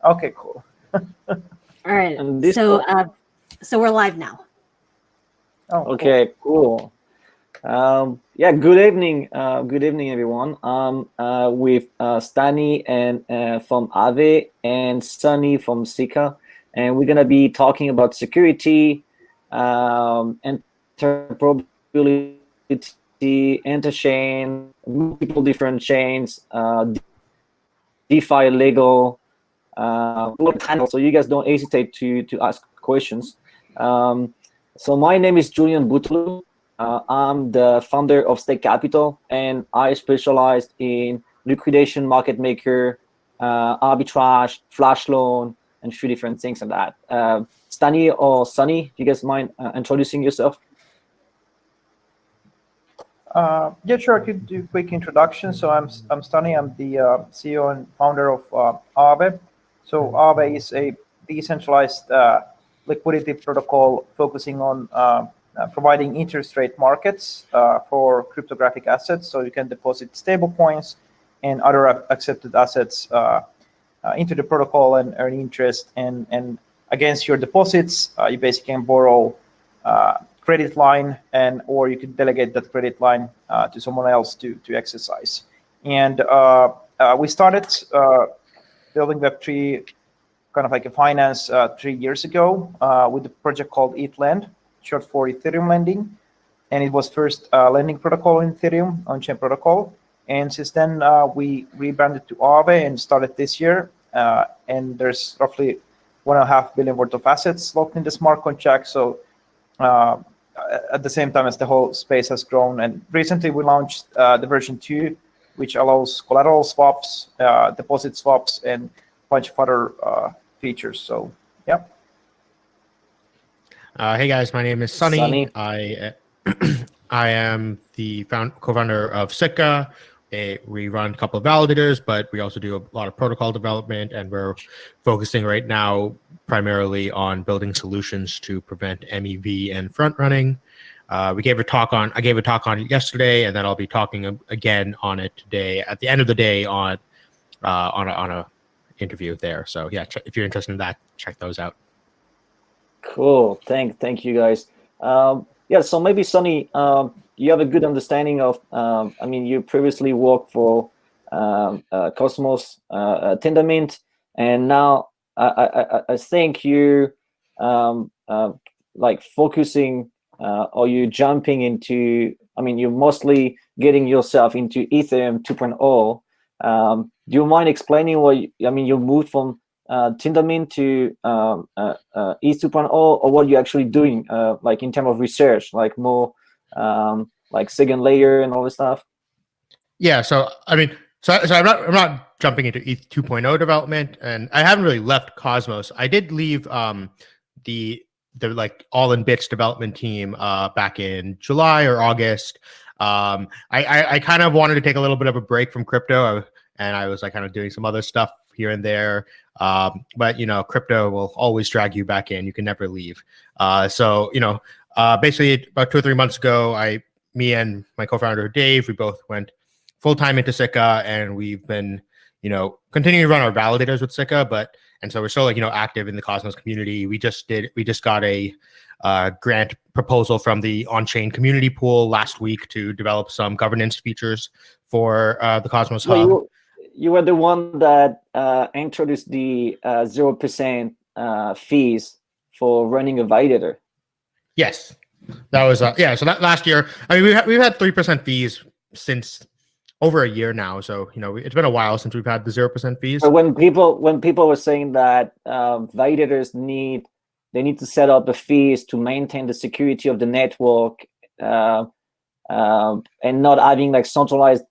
Okay, cool. All right. And this So we're live now. Oh, okay, cool. Yeah, good evening. Good evening, everyone. With Stani and from Aave and Sunny from Sikka, and we're gonna be talking about security, interoperability, interchain, multiple different chains, DeFi legal, so you guys don't hesitate to ask questions. So my name is Julien Bouteloup. I'm the founder of Stake Capital, and I specialized in liquidation, market maker, arbitrage, flash loan, and a few different things like that. Stani or Sunny, do you guys mind introducing yourself? yeah, sure. I could do a quick introduction. So I'm Stani. I'm the CEO and founder of Aave. So Aave is a decentralized liquidity protocol focusing on providing interest rate markets for cryptographic assets. So you can deposit stable coins and other accepted assets into the protocol and earn interest. And against your deposits, you basically can borrow credit line, and or you could delegate that credit line to someone else to exercise. And we started building Web3 kind of like a finance 3 years ago with a project called ETHLend, short for Ethereum lending. And it was first lending protocol in Ethereum, on-chain protocol. And since then, we rebranded to Aave and started this year. And there's roughly 1.5 billion worth of assets locked in the smart contract. So at the same time as the whole space has grown. And recently we launched the version 2, which allows collateral swaps, deposit swaps, and a bunch of other features. So, yeah. Hey guys, my name is Sunny. Sunny. I am the co-founder of Sikka. We run a couple of validators, but we also do a lot of protocol development, and we're focusing right now primarily on building solutions to prevent MEV and front running. I gave a talk on it yesterday, and then I'll be talking again on it today. At the end of the day, on a interview there. So yeah, if you're interested in that, check those out. Cool. Thank you guys. Yeah, so maybe Sunny, you have a good understanding of. I mean, you previously worked for Cosmos, Tendermint, and now I think you like focusing or you jumping into. I mean, you're mostly getting yourself into Ethereum 2.0. Do you mind explaining what? I mean, you moved from Tendermint to ETH 2.0, or what you're actually doing, like in terms of research, like more like second layer and all this stuff? Yeah, so I mean, so I'm not jumping into ETH 2.0 development, and I haven't really left Cosmos. I did leave the like all in bits development team back in July or August. I kind of wanted to take a little bit of a break from crypto, and I was like kind of doing some other stuff here and there. But you know, crypto will always drag you back in. You can never leave. So you know, basically about 2 or 3 months ago, me and my co-founder Dave, we both went full-time into Sikka, and we've been, you know, continuing to run our validators with Sikka, and so we're still like, you know, active in the Cosmos community. We just got a grant proposal from the on-chain community pool last week to develop some governance features for the Cosmos Hub. Well, you were the one that introduced the 0% fees for running a validator. Yes, that was yeah. So that last year, I mean, we've had 3% fees since over a year now. So you know, it's been a while since we've had the 0% fees. But when people were saying that validators need to set up the fees to maintain the security of the network, and not having like centralized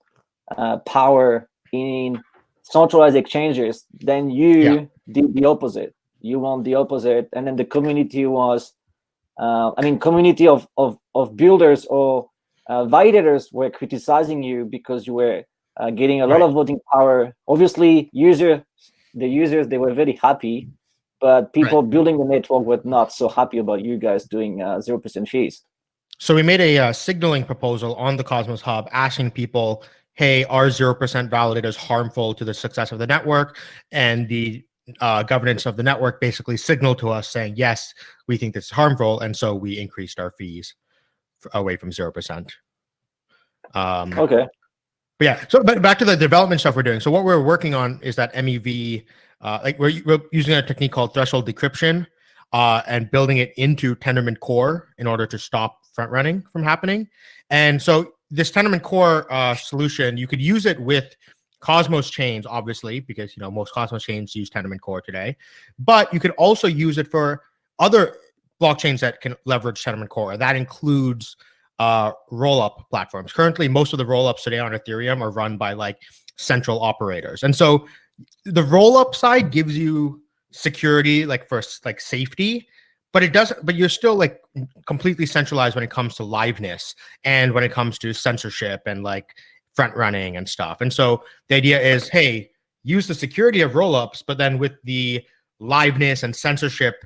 power in centralized exchanges, then you did the opposite. You want the opposite, and then the community was, I mean, community of builders or validators were criticizing you because you were getting a lot of voting power. Obviously, the users, they were very happy, but people building the network were not so happy about you guys doing 0% fees. So we made a signaling proposal on the Cosmos Hub asking people, hey, are 0% validators harmful to the success of the network? And the governance of the network basically signaled to us saying, yes, we think this is harmful, and so we increased our fees away from 0%. Okay. But yeah, so but back to the development stuff we're doing. So what we're working on is that MEV, like we're using a technique called threshold decryption, and building it into Tendermint Core in order to stop front running from happening. And so this Tendermint Core solution, you could use it with Cosmos chains, obviously, because most Cosmos chains use Tendermint Core today. But you could also use it for other blockchains that can leverage Tendermint Core. That includes roll-up platforms. Currently, most of the roll-ups today on Ethereum are run by like central operators, and so the roll-up side gives you security, like for like safety, but it doesn't. But you're still like completely centralized when it comes to liveness and when it comes to censorship and like front running and stuff. And so the idea is, hey, use the security of roll-ups, but then with the liveness and censorship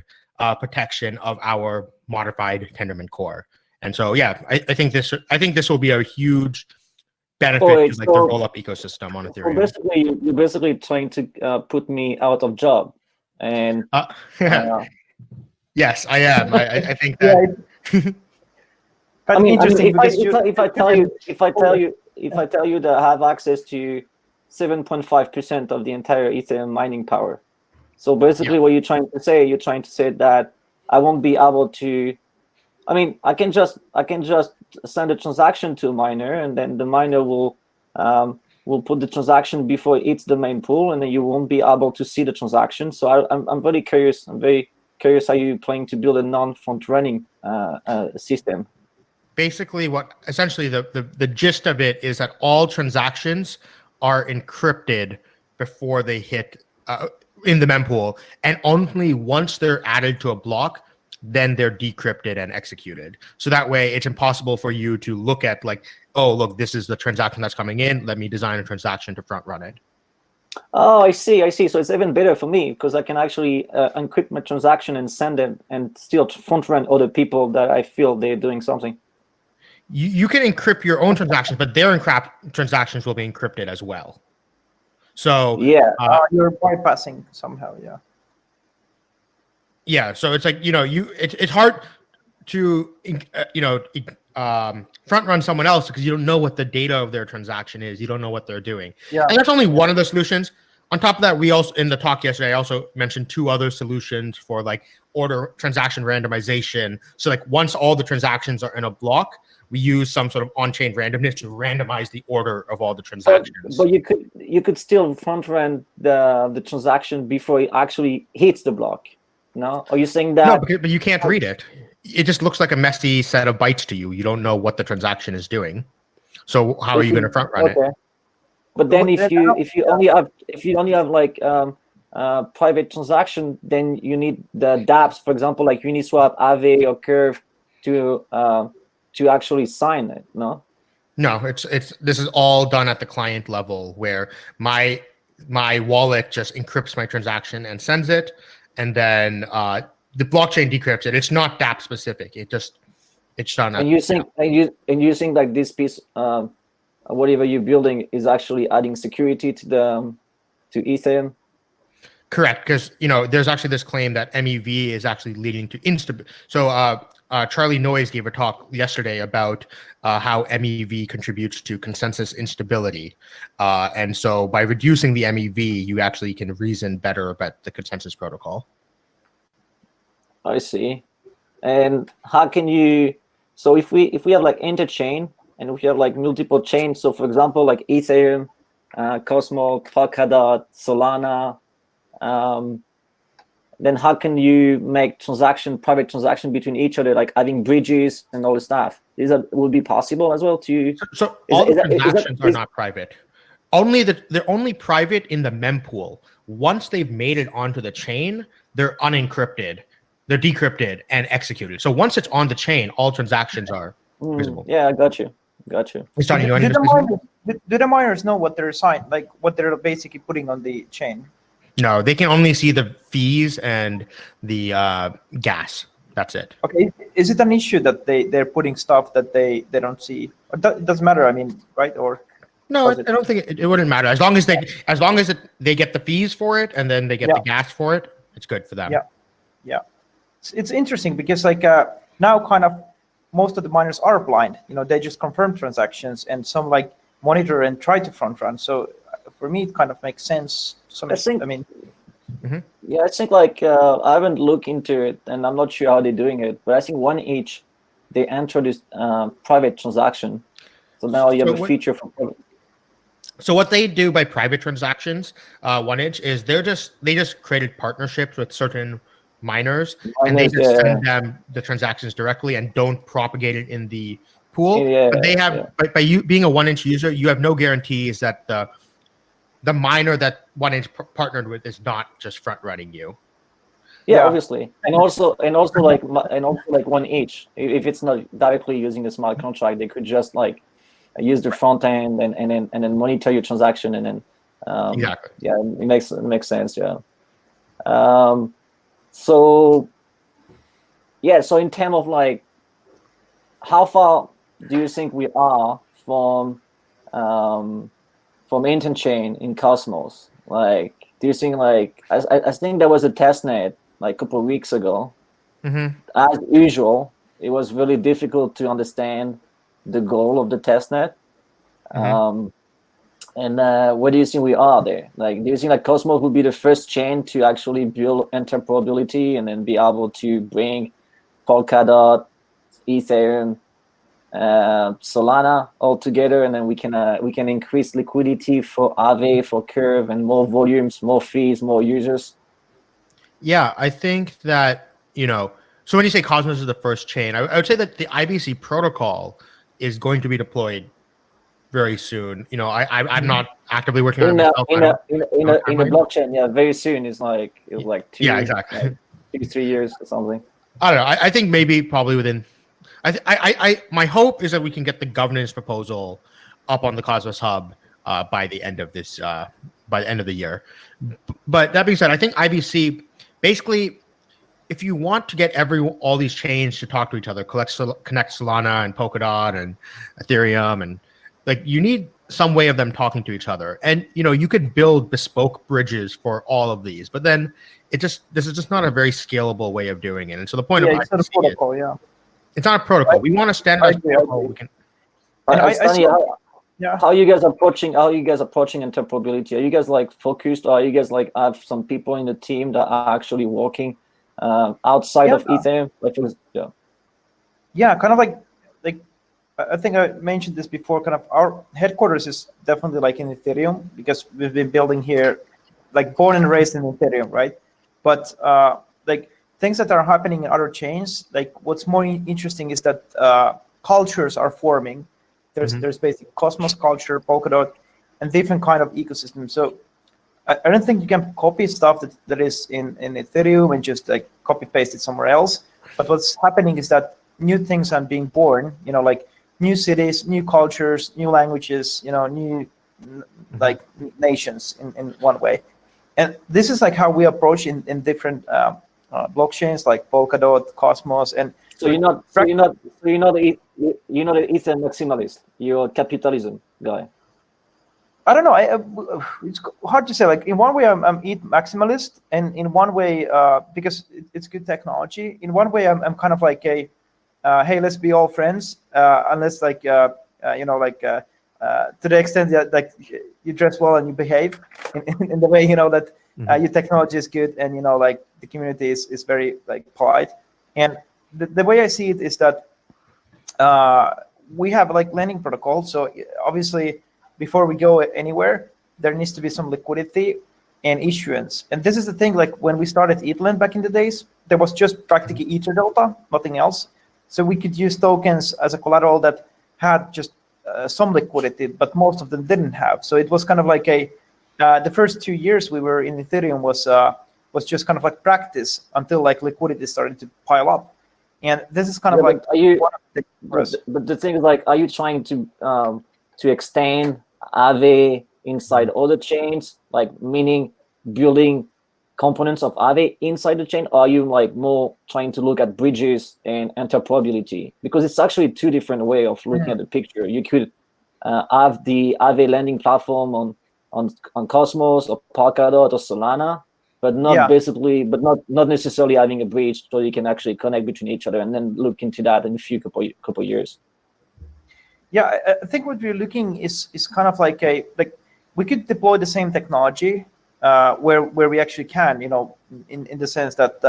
protection of our modified Tendermint Core. And so, yeah, I think this will be a huge benefit to like the roll-up ecosystem on Ethereum. Basically, you're basically trying to put me out of job, and yes, I am. I think that. I mean, if I tell you that I have access to 7.5% of the entire Ethereum mining power, so basically, what you're trying to say that I won't be able to. I mean, I can just send a transaction to a miner, and then the miner will put the transaction before it hits the main pool, and then you won't be able to see the transaction. So I'm very curious. I'm very curious how you're planning to build a non-front running system. Basically, essentially the gist of it is that all transactions are encrypted before they hit in the mempool, and only once they're added to a block, then they're decrypted and executed. So that way it's impossible for you to look at like, oh, look, this is the transaction that's coming in. Let me design a transaction to front run it. Oh, I see. So it's even better for me because I can actually encrypt my transaction and send it and still front run other people that I feel they're doing something. You can encrypt your own transactions, but their transactions will be encrypted as well. So yeah, you're bypassing somehow, yeah. Yeah, so it's like it's hard to front run someone else because you don't know what the data of their transaction is. You don't know what they're doing. Yeah, and that's only one of the solutions. On top of that, we also in the talk yesterday I also mentioned two other solutions for like order transaction randomization. So like once all the transactions are in a block, we use some sort of on-chain randomness to randomize the order of all the transactions. But you could still front run the transaction before it actually hits the block. No? Are you saying that? No, but you can't read it. It just looks like a messy set of bytes to you. You don't know what the transaction is doing. So how are you going to front run it? But then if you only have like private transaction, then you need the dApps, for example, like Uniswap, Aave, or Curve to actually sign it. No. No, this is all done at the client level where my wallet just encrypts my transaction and sends it. And then the blockchain decrypts it. It's not dApp specific. It's done. And using like this piece, whatever you're building is actually adding security to Ethereum. Correct, because there's actually this claim that MEV is actually leading to instability. So Charlie Noyes gave a talk yesterday about how MEV contributes to consensus instability, and so by reducing the MEV, you actually can reason better about the consensus protocol. I see. And how can you? So if we have like interchain and if we have like multiple chains, so for example like Ethereum, Cosmos, Polkadot, Solana. Then how can you make private transaction between each other, like having bridges and all this stuff? Will be possible as well to? So all the transactions are not private. They're only private in the mempool. Once they've made it onto the chain, they're unencrypted, they're decrypted and executed. So once it's on the chain, all transactions are visible. Yeah, I got you. Do the miners know what they're what they're basically putting on the chain? No, they can only see the fees and the gas. That's it. Okay. Is it an issue that they're putting stuff that they don't see? It doesn't matter, I mean, right? Or No, I don't think it wouldn't matter as long as they get the fees for it and then they get the gas for it. It's good for them. Yeah. It's interesting because like now kind of most of the miners are blind. They just confirm transactions and some like monitor and try to front run. So for me, it kind of makes sense. I think like I haven't looked into it and I'm not sure how they're doing it, but I think 1inch they introduced private transaction. So now you have a feature for private. So what they do by private transactions, 1inch, is they just created partnerships with certain miners and they just send them the transactions directly and don't propagate it in the pool. But they have by you being a 1inch user, you have no guarantees that the miner that 1inch partnered with is not just front running you. Yeah, obviously, and also like 1inch, if it's not directly using the smart contract, they could just like use the front end and then monitor your transaction and then exactly. Yeah, it makes sense. Yeah. So in terms of like, how far do you think we are from Interchain in Cosmos? Like, do you think like I think there was a testnet like a couple of weeks ago. As usual, it was really difficult to understand the goal of the testnet. And where do you think we are there? Like, do you think like Cosmos would be the first chain to actually build interoperability and then be able to bring Polkadot, Ethereum, Solana all together, and then we can increase liquidity for Aave, for Curve, and more volumes, more fees, more users? Yeah, I think that, so when you say Cosmos is the first chain, I would say that the IBC protocol is going to be deployed very soon. I'm not actively working on it myself. In a blockchain, very soon. It's like 2, exactly. like 2-3 years or something. I don't know. I think maybe probably within. My hope is that we can get the governance proposal up on the Cosmos Hub by the end of this by the end of the year. But that being said, I think IBC basically, if you want to get all these chains to talk to each other, connect Solana and Polkadot and Ethereum, and like you need some way of them talking to each other. And you could build bespoke bridges for all of these, but then this is just not a very scalable way of doing it. And so the point of it's not a protocol, it's not a protocol. We want to standardize protocol. We can. How are you guys approaching interoperability? Are you guys like focused, or are you guys like have some people in the team that are actually working outside of Ethereum? Kind of like I think I mentioned this before. Kind of our headquarters is definitely like in Ethereum because we've been building here, like born and raised in Ethereum, right? But like things that are happening in other chains, like what's more interesting is that cultures are forming. There's basic Cosmos culture, Polkadot, and different kind of ecosystems. So I don't think you can copy stuff that is in Ethereum and just like copy paste it somewhere else. But what's happening is that new things are being born. Like new cities, new cultures, new languages. New like nations in one way. And this is like how we approach in different blockchains like Polkadot, Cosmos, and so you're not the Ether maximalist. You're a capitalism guy. I don't know. It's hard to say. Like in one way, I'm ETH maximalist, and in one way, because it's good technology. In one way, I'm kind of like hey, let's be all friends. Unless like to the extent that like you dress well and you behave in the way that your technology is good and like the community is very like polite. And the way I see it is that we have like lending protocol. So obviously, before we go anywhere, there needs to be some liquidity and issuance. And this is the thing, like when we started ETHLend back in the days, there was just practically Ether Delta, nothing else. So we could use tokens as a collateral that had just some liquidity, but most of them didn't have. So it was kind of like the first 2 years we were in Ethereum was just kind of like practice until like liquidity started to pile up. And this is kind of like but the thing is, like, are you trying to extend Aave inside other chains, like meaning building components of Aave inside the chain, or are you like more trying to look at bridges and interoperability? Because it's actually two different ways of looking at the picture. You could have the Aave lending platform on Cosmos or Polkadot or Solana, but not not necessarily having a bridge so you can actually connect between each other, and then look into that in a few couple years. Yeah, I think what we're looking is kind of like we could deploy the same technology where we actually can, in the sense that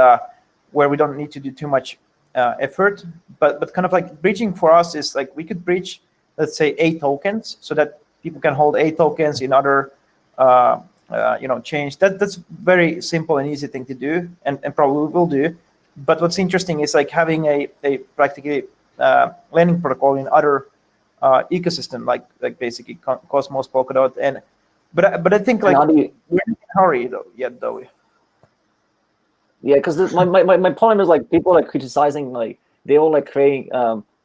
where we don't need to do too much effort, but kind of like bridging for us is like we could bridge, let's say, 8 tokens, so that people can hold 8 tokens in other chains. That's very simple and easy thing to do, and probably will do. But what's interesting is like having a practically lending protocol in other ecosystem, like basically Cosmos, Polkadot, but I think like we're in a hurry though. Yeah, because my point is like people are criticizing, like they all like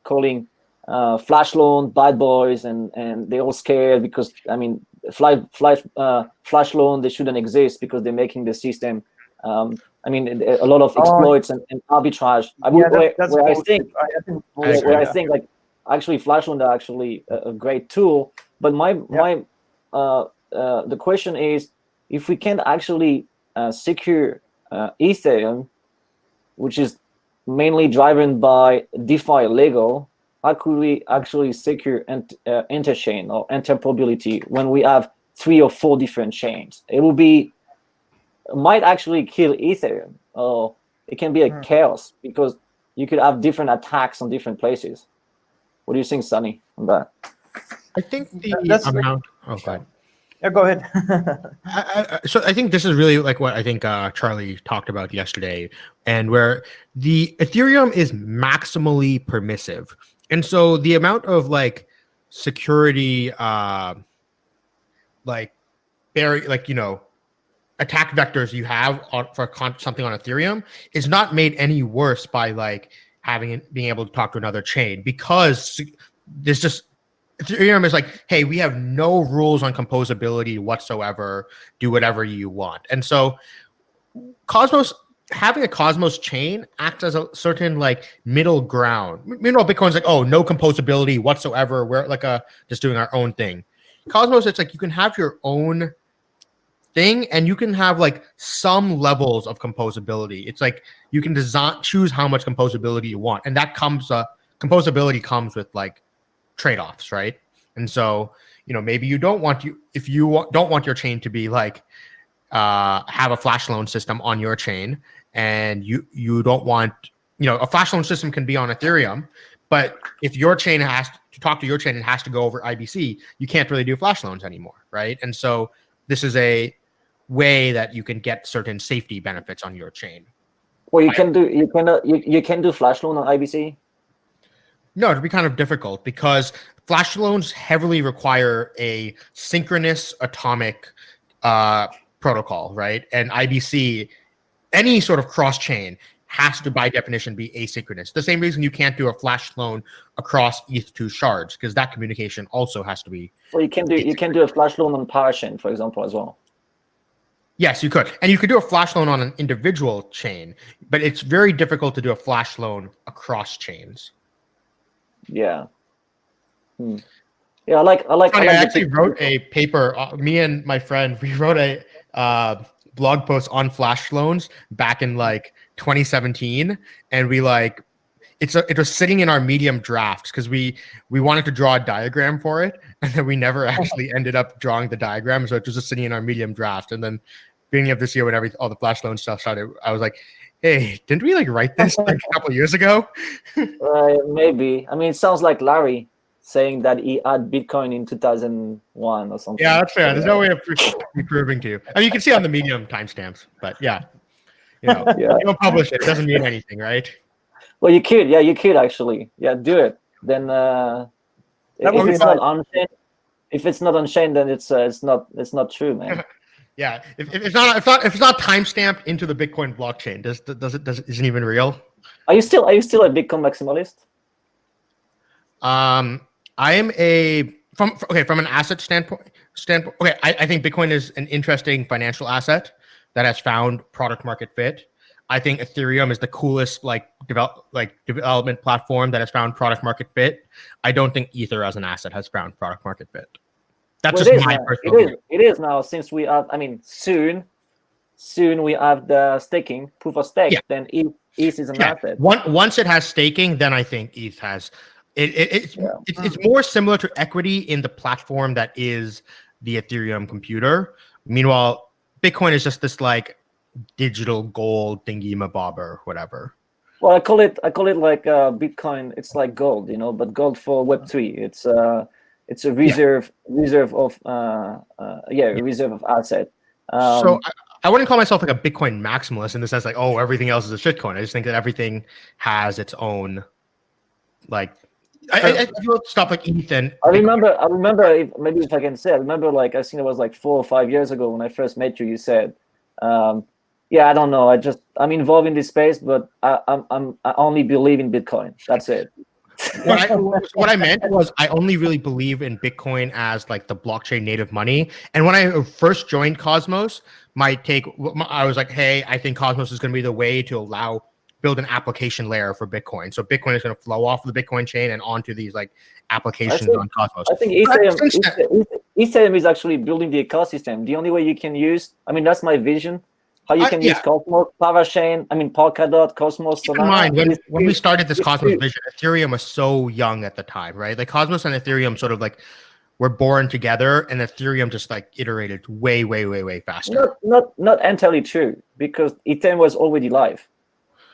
calling flash loan bad boys, and they all scared because I mean flash loan, they shouldn't exist because they're making the system. I mean a lot of exploits and arbitrage. I think like actually flash loan are actually a great tool. But the question is, if we can actually secure Ethereum, which is mainly driven by DeFi Lego, how could we actually secure Interchain or Interoperability when we have 3 or 4 different chains? It might actually kill Ethereum, or it can be a chaos because you could have different attacks on different places. What do you think, Stani, on that? I think the amount. Oh, God. Yeah, go ahead. So I think this is really like what I think Charlie talked about yesterday, and where the Ethereum is maximally permissive, and so the amount of like security, attack vectors you have for something on Ethereum is not made any worse by like being able to talk to another chain, because there's just Ethereum is like, hey, we have no rules on composability whatsoever. Do whatever you want. And so having a Cosmos chain acts as a certain like middle ground. Bitcoin's like, oh, no composability whatsoever. We're like just doing our own thing. Cosmos, it's like you can have your own thing, and you can have like some levels of composability. It's like you can choose how much composability you want, and that composability comes with like trade-offs, right? And so maybe you don't want don't want your chain to be like have a flash loan system on your chain, and you don't want a flash loan system can be on Ethereum, but if your chain has to talk to your chain and has to go over IBC, you can't really do flash loans anymore, right? And so this is a way that you can get certain safety benefits on your chain. Well, you can do flash loan on IBC. No, it'd be kind of difficult because flash loans heavily require a synchronous atomic protocol, right? And IBC, any sort of cross chain, has to by definition be asynchronous. The same reason you can't do a flash loan across ETH2 shards, because that communication also has to be. Well, you can do a flash loan on Parachain, for example, as well. Yes, you could. And you could do a flash loan on an individual chain, but it's very difficult to do a flash loan across chains. Yeah. Yeah, I like I actually wrote a paper. Me and my friend, we wrote a blog post on flash loans back in like 2017, and we like it was sitting in our Medium drafts because we wanted to draw a diagram for it, and then we never actually ended up drawing the diagram, so it was just sitting in our Medium draft. And then beginning of this year, when all the flash loan stuff started, I was like, hey, didn't we like write this like a couple of years ago? Maybe. I mean, it sounds like Larry saying that he had Bitcoin in 2001 or something. Yeah, that's fair. There's no way of proving to you. I mean, you can see on the Medium timestamps, but yeah, you don't publish it. It doesn't mean anything, right? Well, you could. Yeah, you could actually. Yeah, do it. Then if it's not on chain, then it's not true, man. Yeah, if it's not timestamped into the Bitcoin blockchain, isn't even real? Are you still a Bitcoin maximalist? I am from an asset standpoint. Okay, I think Bitcoin is an interesting financial asset that has found product market fit. I think Ethereum is the coolest development platform that has found product market fit. I don't think Ether as an asset has found product market fit. That's just my personal view. It is now, since we have, soon we have the staking, proof of stake, then ETH is an asset. Once it has staking, then I think ETH has it's more similar to equity in the platform that is the Ethereum computer. Meanwhile, Bitcoin is just this like digital gold thingy mabob or whatever. Well, I call it like Bitcoin. It's like gold, but gold for Web3. It's a reserve of reserve of asset. So I wouldn't call myself like a Bitcoin maximalist in the sense like, oh, everything else is a shitcoin. I just think that everything has its own like. I feel stuff like ETH and I remember if I can say, I remember like I think it was like 4 or 5 years ago when I first met you. You said, I don't know. I'm involved in this space, but I only believe in Bitcoin. That's it. What I meant was I only really believe in Bitcoin as like the blockchain native money. And when I first joined Cosmos, I was like, hey, I think Cosmos is going to be the way to build an application layer for Bitcoin. So Bitcoin is going to flow off the Bitcoin chain and onto these like applications on Cosmos. I think Ethereum is actually building the ecosystem. The only way you can use, that's my vision. How you can use Cosmos, Parachain, Polkadot, Cosmos. Keep in mind, when we started this Cosmos vision, Ethereum was so young at the time, right? Like Cosmos and Ethereum sort of like were born together, and Ethereum just like iterated way faster. Not entirely true, because Ethereum was already live,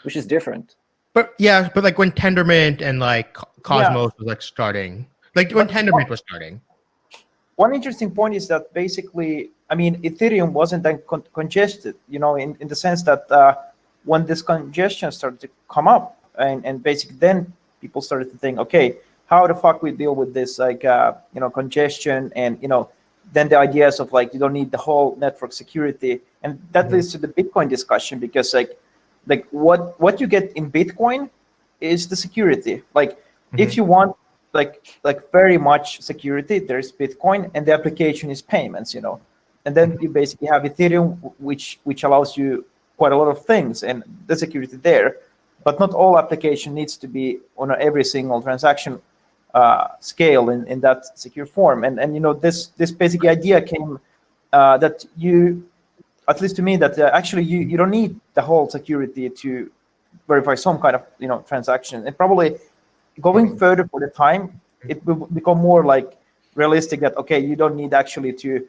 which is different. But like when Tendermint and like Cosmos was like starting, like when Tendermint was starting. One interesting point is that basically, Ethereum wasn't then congested, in the sense that when this congestion started to come up, and basically then people started to think, okay, how the fuck we deal with this, like, congestion, and, then the ideas of like, you don't need the whole network security. And that leads to the Bitcoin discussion, because like what you get in Bitcoin is the security. Like if you want like very much security, there's Bitcoin, and the application is payments, and then you basically have Ethereum, which allows you quite a lot of things, and the security there, but not all application needs to be on every single transaction scale in that secure form. And this basic idea came that you, at least to me, that actually you don't need the whole security to verify some kind of transaction. And probably going further for the time, it will become more like realistic that, okay, you don't need actually to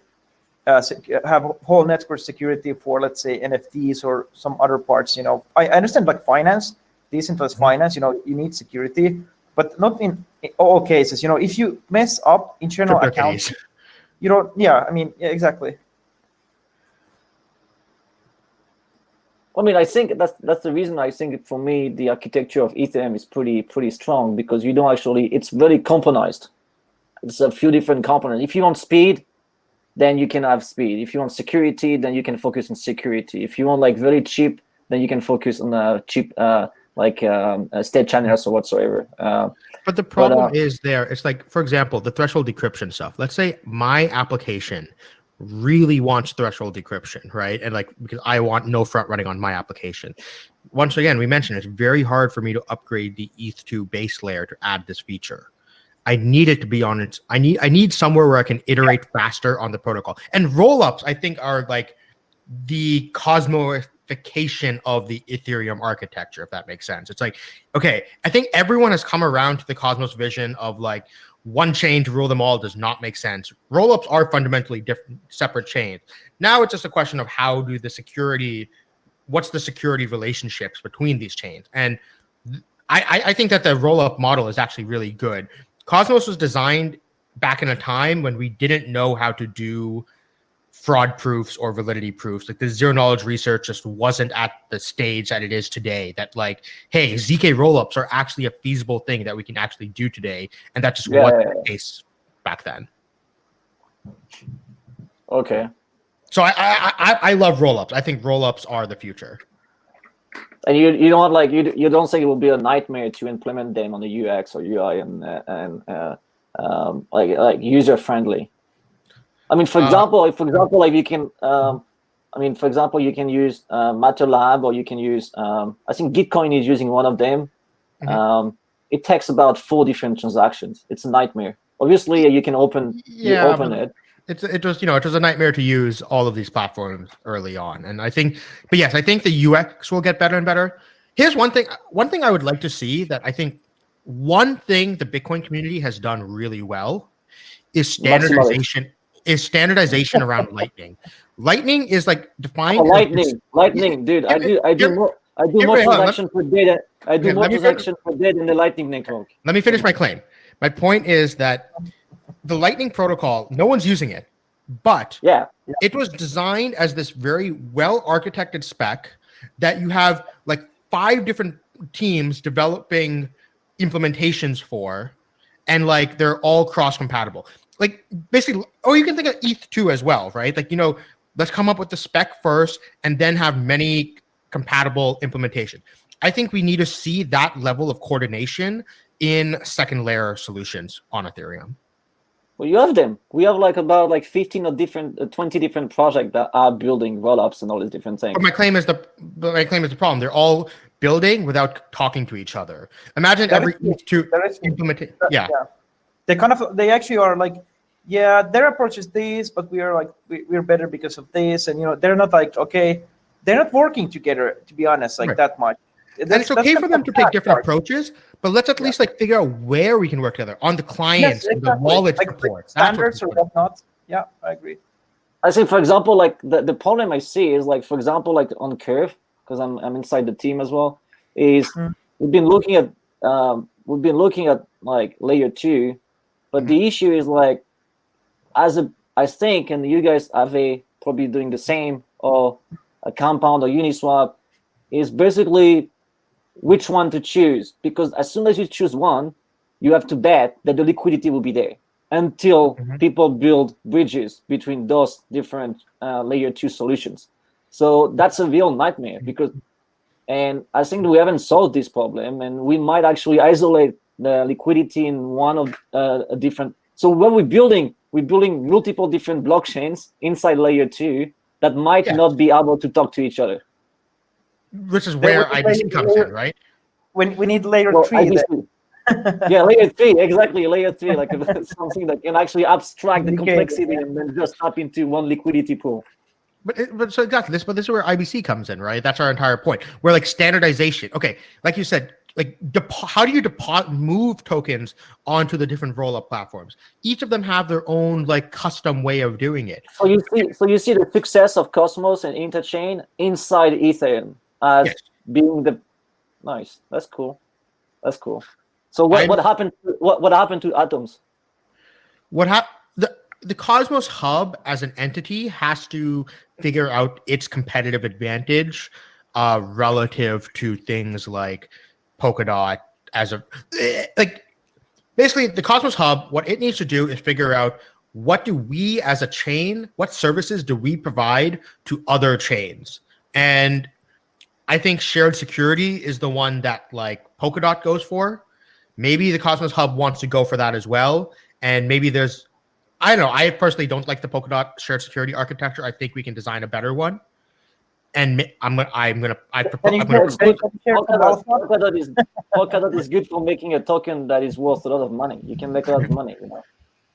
have whole network security for, let's say, NFTs or some other parts. I understand like finance, decentralized finance, you need security, but not in all cases. If you mess up internal accounts, you don't. Exactly. I think that's the reason. I think for me, the architecture of Ethereum is pretty strong, because you don't actually. It's very componentized. It's a few different components. If you want speed, then you can have speed. If you want security, then you can focus on security. If you want like very cheap, then you can focus on cheap state channels or whatsoever. But the problem is it's like, for example, the threshold decryption stuff. Let's say my application really wants threshold decryption, right? And like, because I want no front running on my application. Once again, we mentioned it's very hard for me to upgrade the ETH2 base layer to add this feature. I need it to be on its. I need somewhere where I can iterate faster on the protocol. And rollups, I think, are like the cosmosification of the Ethereum architecture, if that makes sense. It's like, okay, I think everyone has come around to the Cosmos vision of like one chain to rule them all does not make sense. Rollups are fundamentally different, separate chains. Now it's just a question of what's the security relationships between these chains. And I think that the rollup model is actually really good. Cosmos was designed back in a time when we didn't know how to do fraud proofs or validity proofs. Like the zero knowledge research just wasn't at the stage that it is today, that like, hey, ZK rollups are actually a feasible thing that we can actually do today. And that just wasn't the case back then. Okay. So I love rollups. I think rollups are the future. And you don't like you don't think it will be a nightmare to implement them on the UX or UI and like user friendly? For example, like you can I mean, for example, you can use MATLAB, or you can use, I think Gitcoin is using one of them. It takes about 4 different transactions. It's a nightmare. Obviously, you can open it. It was a nightmare to use all of these platforms early on, and I think the UX will get better and better. Here's one thing I would like to see that I think one thing the Bitcoin community has done really well is standardization. Around Lightning. Lightning is like defined. Lightning, dude. I do more transactions per day. I do more transactions per day than the Lightning network. Let me finish my claim. My point is that the Lightning protocol, no one's using it, but it was designed as this very well-architected spec that you have like 5 different teams developing implementations for, and like they're all cross-compatible. Like basically, or you can think of ETH2 as well, right? Like, let's come up with the spec first and then have many compatible implementation. I think we need to see that level of coordination in second layer solutions on Ethereum. Well, you have them. We have about 15 or 20 different projects that are building rollups and all these different things. But my claim is the problem. They're all building without talking to each other. Imagine every ETH2 implementation. Yeah. They actually are like, their approach is this, but we're better because of this, and they're not like, okay, they're not working together, to be honest, that much. And it's okay for them to take different approaches, but let's at least figure out where we can work together on the clients, and the wallet support, standards or whatnot. Yeah, I agree. I think, for example, the problem I see is for example, on Curve, because I'm inside the team as well, is we've been looking at layer 2, but the issue is I think, and you guys Aave probably doing the same, or a Compound or Uniswap, is basically which one to choose, because as soon as you choose one, you have to bet that the liquidity will be there until people build bridges between those different layer 2 solutions. So that's a real nightmare, and I think we haven't solved this problem, and we might actually isolate the liquidity in one of a different. So when we're building multiple different blockchains inside layer 2 that might not be able to talk to each other. Which is where IBC comes in, right? When we need layer 3. Layer 3, exactly, layer 3, something that can actually abstract the complexity and then just tap into one liquidity pool. But so exactly this is where IBC comes in, right? That's our entire point. Where standardization. Okay, like you said, how do you move tokens onto the different rollup platforms? Each of them have their own custom way of doing it. So you see the success of Cosmos and Interchain inside Ethereum as being the nice. That's cool. So what happened? What happened to Atoms? The Cosmos Hub as an entity has to figure out its competitive advantage relative to things like Polkadot basically the Cosmos Hub. What it needs to do is figure out what do we as a chain, what services do we provide to other chains, and I think shared security is the one that Polkadot goes for. Maybe the Cosmos Hub wants to go for that as well, and maybe there's. I don't know. I personally don't like the Polkadot shared security architecture. I think we can design a better one. And Polkadot is good for making a token that is worth a lot of money. You can make a lot of money,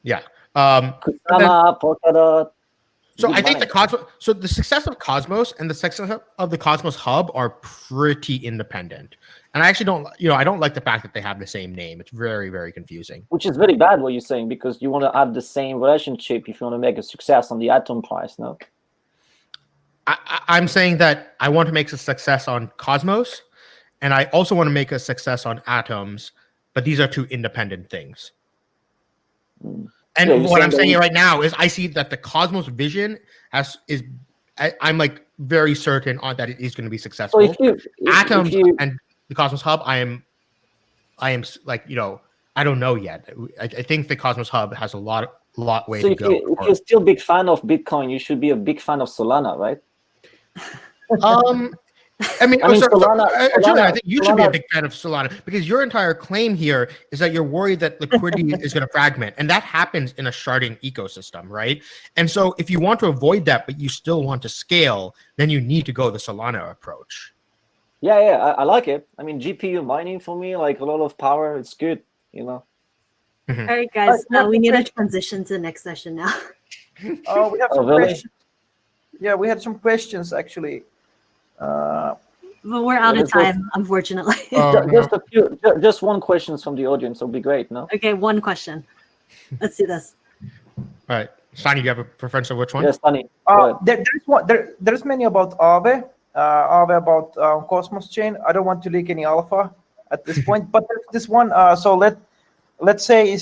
Yeah. Polkadot. So I think the success of Cosmos and the success of the Cosmos Hub are pretty independent. And I actually don't like the fact that they have the same name. It's very, very confusing. Which is very bad what you're saying, because you want to have the same relationship if you want to make a success on the Atom price, no? I'm saying that I want to make a success on Cosmos, and I also want to make a success on Atoms, but these are two independent things. And what I'm saying right now is I see that the Cosmos vision I'm very certain on that it is going to be successful. So Atoms and the Cosmos Hub, I am I don't know yet. I think the Cosmos Hub has a lot way to go. If you're still a big fan of Bitcoin, you should be a big fan of Solana, right? I mean, Solana- Julian, I think you should be a Solana- big fan of Solana because your entire claim here is that you're worried that liquidity is going to fragment, and that happens in a sharding ecosystem, right? And so, if you want to avoid that, but you still want to scale, then you need to go the Solana approach. Yeah, I like it. I mean, GPU mining for me, like a lot of power, it's good, you know. All right, guys, we need to transition to the next session now. Oh, we have some really? questions. Yeah, we had some questions actually. But we're out of Let's go. time, unfortunately. Just one question from the audience will be great, no? Okay, one question. Let's do this. All right, Stani, do you have a preference of which one? Yes, Stani. Go ahead. There's many about Aave. Aave about Cosmos chain. I don't want to leak any alpha at this point, but there's this one. So let's say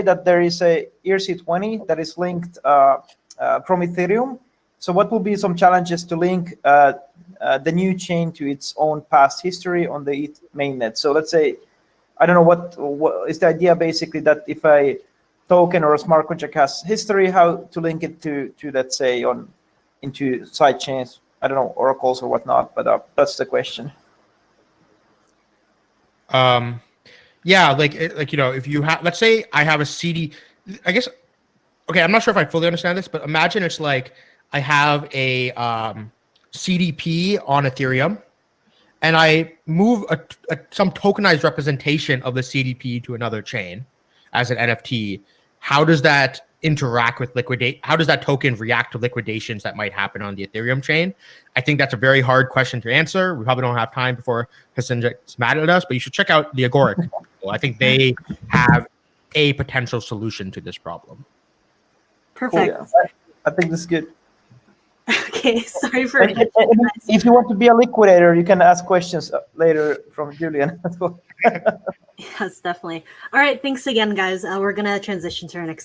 that there is a ERC20 that is linked from Ethereum. So what will be some challenges to link the new chain to its own past history on the ETH mainnet? So let's say, I don't know what is the idea basically, that if a token or a smart contract has history, how to link it to let's say into side chains, I don't know, oracles or whatnot, but that's the question. Yeah, like if you have, let's say I have a CD, I guess. Okay, I'm not sure if I fully understand this, but imagine it's like I have a CDP on Ethereum, and I move some tokenized representation of the CDP to another chain as an NFT. How does that interact with how does that token react to liquidations that might happen on the Ethereum chain? I think that's a very hard question to answer. We probably don't have time before Hassan gets mad at us, but you should check out the Agoric. I think they have a potential solution to this problem. Perfect. Cool. I think this is good. Okay, sorry for if you want to be a liquidator, you can ask questions later from Julien as well. Yes, definitely. All right, thanks again, guys. We're gonna transition to our next